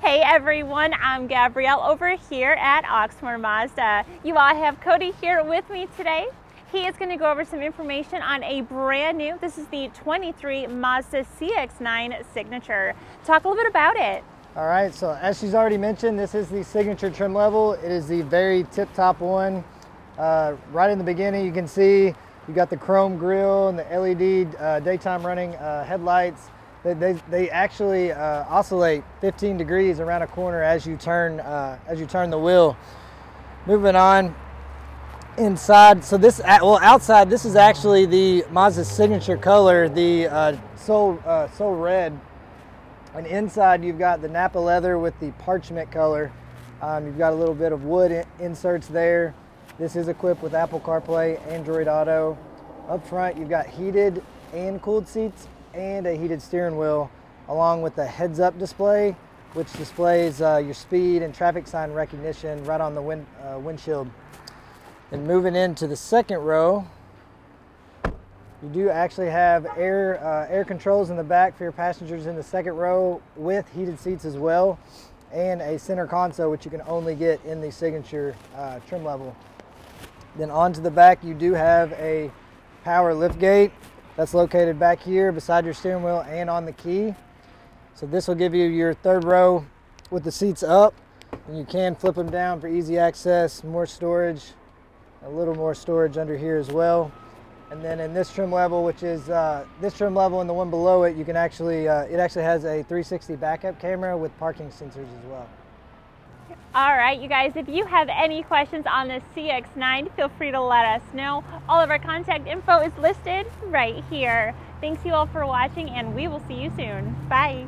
Hey everyone, I'm Gabrielle over here at Oxmoor Mazda. You all have Cody here with me today. He is going to go over some information on a brand new, this is the 23 Mazda CX-9 Signature. Talk a little bit about it. All right, so as she's already mentioned, this is the Signature trim level. It is the very tip-top one. Right in the beginning, you can see you got the chrome grille and the LED daytime running headlights. They actually oscillate 15 degrees around a corner as you turn the wheel. Moving on inside, so this outside, this is actually the Mazda Signature color, the Soul Red. And inside you've got the Nappa leather with the parchment color. You've got a little bit of wood inserts there. This is equipped with Apple CarPlay, Android Auto. Up front you've got heated and cooled seats and a heated steering wheel, along with a heads-up display, which displays your speed and traffic sign recognition right on the windshield. And moving into the second row, you do actually have air controls in the back for your passengers in the second row, with heated seats as well, and a center console, which you can only get in the Signature trim level. Then onto the back, you do have a power liftgate that's located back here beside your steering wheel and on the key. So this will give you your third row with the seats up, and you can flip them down for easy access, more storage, a little more storage under here as well. And then in this trim level, which is this trim level and the one below it, you can actually, it actually has a 360 backup camera with parking sensors as well. All right, you guys, if you have any questions on the CX-9, feel free to let us know. All of our contact info is listed right here. Thanks you all for watching, and we will see you soon. Bye.